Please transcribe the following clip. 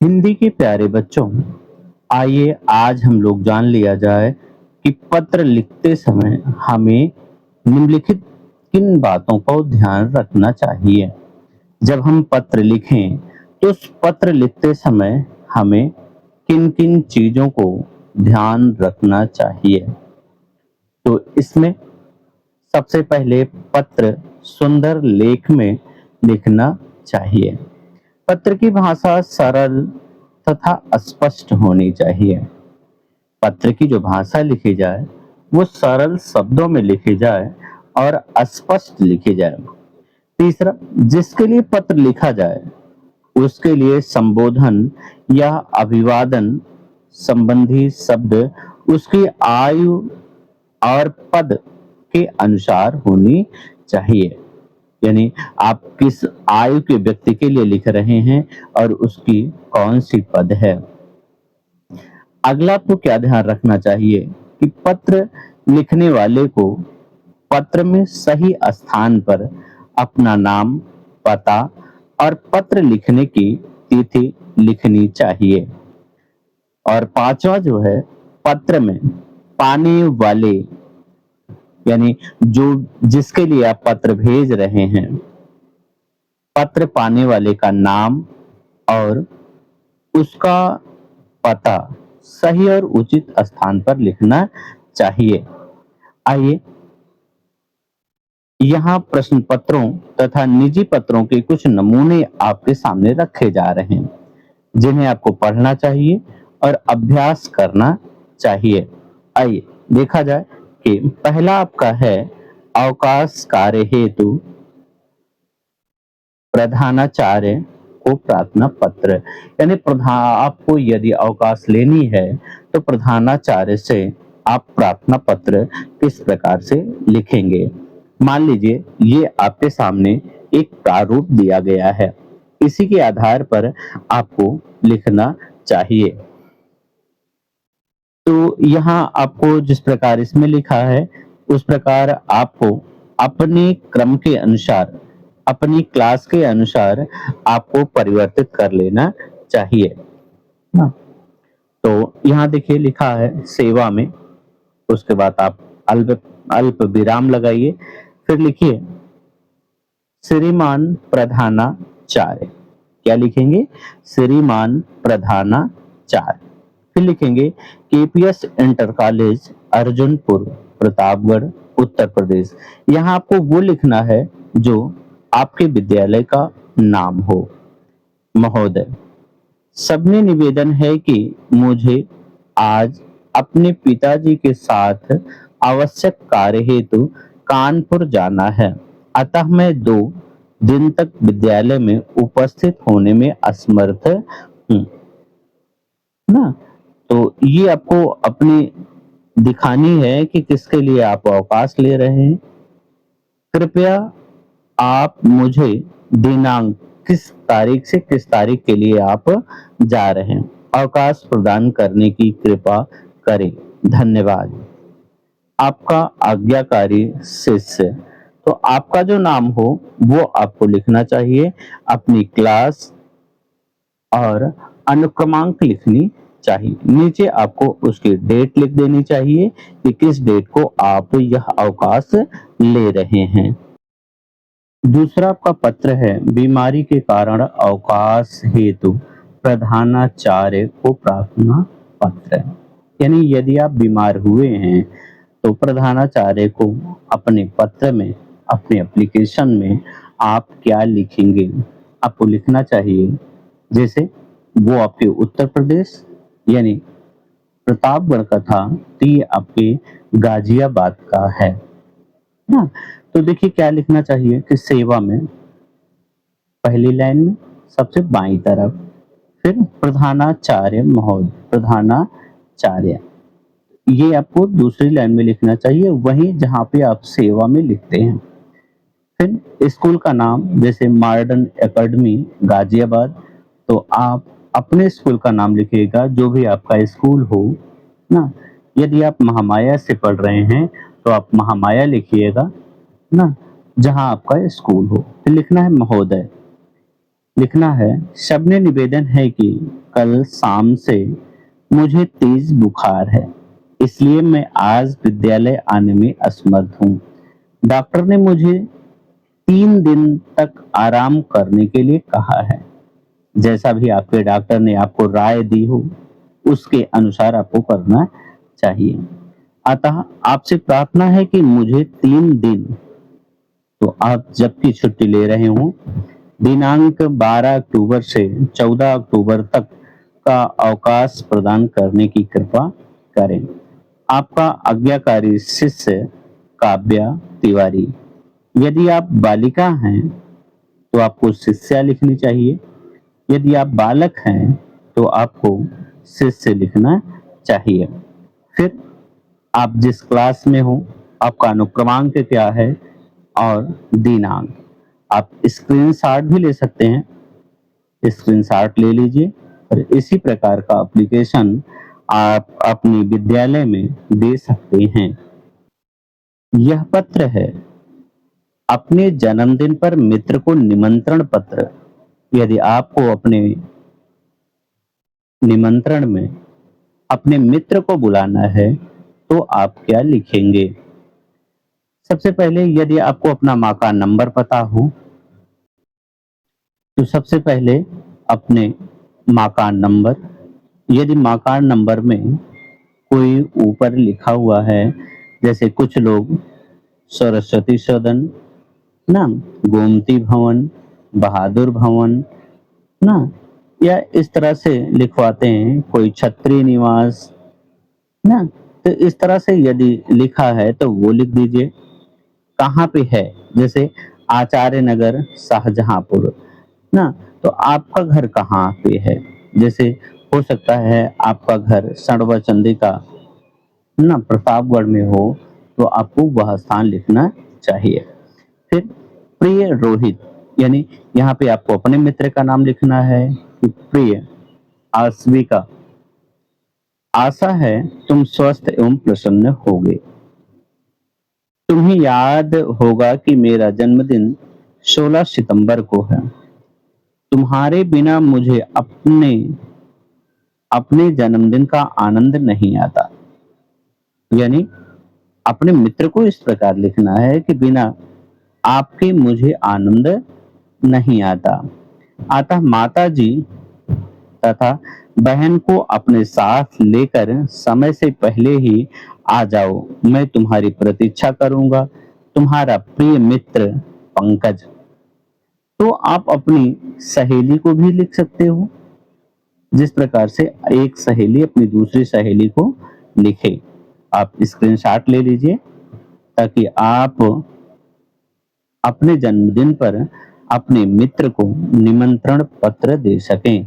हिंदी के प्यारे बच्चों, आइए आज हम लोग जान लिया जाए कि पत्र लिखते समय हमें निम्नलिखित किन बातों को ध्यान रखना चाहिए। जब हम पत्र लिखें, तो उस पत्र लिखते समय हमें किन-किन चीज़ों को ध्यान रखना चाहिए। तो इसमें सबसे पहले पत्र सुंदर लेख में लिखना चाहिए। पत्र की भाषा सरल तथा स्पष्ट होनी चाहिए। पत्र की जो भाषा लिखी जाए, वो सरल शब्दों में लिखी जाए और स्पष्ट लिखी जाए। तीसरा, जिसके लिए पत्र लिखा जाए, उसके लिए संबोधन या अभिवादन संबंधी शब्द उसकी आयु और पद के अनुसार होनी चाहिए। यानी आप किस आयु के व्यक्ति के लिए लिख रहे हैं और उसकी कौन-सी पद है। अगला आपको क्या ध्यान रखना चाहिए कि पत्र लिखने वाले को पत्र में सही स्थान पर अपना नाम, पता और पत्र लिखने की तिथि लिखनी चाहिए। और पांचवा जो है, पत्र में पाने वाले यानी जो जिसके लिए आप पत्र भेज रहे हैं, पत्र पाने वाले का नाम और उसका पता सही और उचित स्थान पर लिखना चाहिए। आइए यहाँ प्रश्न पत्रों तथा निजी पत्रों के कुछ नमूने आपके सामने रखे जा रहे हैं, जिन्हें आपको पढ़ना चाहिए और अभ्यास करना चाहिए। आइए देखा जाए कि पहला आपका है अवकाश कार्य हेतु प्रधानाचार्य को प्रार्थना पत्र। यानी आपको यदि अवकाश लेनी है, तो प्रधानाचार्य से आप प्रार्थना पत्र किस प्रकार से लिखेंगे। मान लीजिए ये आपके सामने एक प्रारूप दिया गया है, इसी के आधार पर आपको लिखना चाहिए। तो यहाँ आपको जिस प्रकार इसमें लिखा है, उस प्रकार आपको अपने क्रम के अनुसार, अपनी क्लास के अनुसार आपको परिवर्तित कर लेना चाहिए ना। तो यहाँ देखिए लिखा है सेवा में, उसके बाद आप अल्प अल्प विराम लगाइए, फिर लिखिए श्रीमान प्रधानाचार्य। क्या लिखेंगे? श्रीमान प्रधानाचार्य। फिर लिखेंगे KPS inter college Arjunpur Pratapgarh Uttar Pradesh. यहाँ आपको वो लिखना है जो आपके विद्यालय का नाम हो। महोदय, सबने निवेदन है कि मुझे आज अपने पिताजी के साथ आवश्यक कार्य हेतु कानपुर जाना है, अतः मैं 2 दिन तक विद्यालय में उपस्थित होने में असमर्थ हूँ ना। तो ये आपको अपनी दिखानी है कि किसके लिए आप अवकाश ले रहे हैं। कृपया आप मुझे दिनांक किस तारीख से किस तारीख के लिए आप जा रहे हैं, अवकाश प्रदान करने की कृपा करें। धन्यवाद। आपका आज्ञाकारी शिष्य। तो आपका जो नाम हो वो आपको लिखना चाहिए, अपनी क्लास और अनुक्रमांक लिखनी चाहिए। नीचे आपको उसकी डेट लिख देनी चाहिए कि किस डेट को आप यह अवकाश ले रहे हैं। दूसरा आपका पत्र है बीमारी के कारण अवकाश हेतु प्रधानाचार्य को प्रार्थना पत्र। यानी यदि आप बीमार हुए हैं, तो प्रधानाचार्य को अपने पत्र में, अपने एप्लीकेशन में आप क्या लिखेंगे, आपको लिखना चाहिए। जैसे वो आपके उत्तर प्रदेश यानी प्रतापगढ़ का था, तो ये आपके गाजियाबाद का है ना। तो देखिए क्या लिखना चाहिए कि सेवा में पहली लाइन में सबसे बाईं तरफ, फिर प्रधानाचार्य महोदय, प्रधानाचार्य, ये आपको दूसरी लाइन में लिखना चाहिए, वहीं जहाँ पे आप सेवा में लिखते हैं। फिर स्कूल का नाम, जैसे मॉडर्न एकेडमी गाजियाबाद, तो आप अपने स्कूल का नाम लिखिएगा जो भी आपका स्कूल हो ना। यदि आप महामाया से पढ़ रहे हैं, तो आप महामाया लिखिएगा ना, जहाँ आपका स्कूल हो। फिर लिखना है महोदय, लिखना है सबने निवेदन है कि कल शाम से मुझे तेज बुखार है, इसलिए मैं आज विद्यालय आने में असमर्थ हूँ। डॉक्टर ने मुझे 3 दिन तक आराम करने के लिए कहा है। जैसा भी आपके डॉक्टर ने आपको राय दी हो, उसके अनुसार आपको करना चाहिए। अतः आपसे प्रार्थना है कि मुझे 3 दिन, तो आप जब की छुट्टी ले रहे हो, दिनांक 12 अक्टूबर से 14 अक्टूबर तक का अवकाश प्रदान करने की कृपा करें। आपका आज्ञाकारी शिष्य काव्या तिवारी। यदि आप बालिका हैं तो आपको शिष्या लिखनी चाहिए, यदि आप बालक हैं तो आपको शिष्य लिखना चाहिए। फिर आप जिस क्लास में हो, आपका अनुक्रमांक क्या है और दिनांक। आप स्क्रीनशॉट भी ले सकते हैं, स्क्रीनशॉट ले लीजिए और इसी प्रकार का एप्लीकेशन आप अपने विद्यालय में दे सकते हैं। यह पत्र है अपने जन्मदिन पर मित्र को निमंत्रण पत्र। यदि आपको अपने निमंत्रण में अपने मित्र को बुलाना है तो आप क्या लिखेंगे? सबसे पहले यदि आपको अपना मकान नंबर पता हो तो सबसे पहले अपने मकान नंबर, यदि मकान नंबर में कोई ऊपर लिखा हुआ है, जैसे कुछ लोग सरस्वती सदन ना, गोमती भवन, बहादुर भवन ना, या इस तरह से लिखवाते हैं, कोई छत्री निवास ना, तो इस तरह से यदि लिखा है तो वो लिख दीजिए। कहाँ पे है, जैसे आचार्य नगर शाहजहांपुर ना, तो आपका घर कहाँ पे है? जैसे हो सकता है आपका घर सड़वा चंदिका ना प्रतापगढ़ में हो, तो आपको वह स्थान लिखना चाहिए। फिर प्रिय रोहित, यानी यहाँ पे आपको अपने मित्र का नाम लिखना है कि प्रिय आश्विका, आशा है तुम स्वस्थ एवं प्रसन्न होगे। तुम्हें याद होगा कि मेरा जन्मदिन 16 सितंबर को है। तुम्हारे बिना मुझे अपने अपने जन्मदिन का आनंद नहीं आता। यानी अपने मित्र को इस प्रकार लिखना है कि बिना आपके मुझे आनंद नहीं आता। अतः माता जी तथा बहन को अपने साथ लेकर समय से पहले ही आ जाओ। मैं तुम्हारी प्रतीक्षा करूंगा। तुम्हारा प्रिय मित्र पंकज। तो आप अपनी सहेली को भी लिख सकते हो, जिस प्रकार से एक सहेली अपनी दूसरी सहेली को लिखे। आप स्क्रीनशॉट ले लीजिए ताकि आप अपने जन्मदिन पर अपने मित्र को निमंत्रण पत्र दे सकें।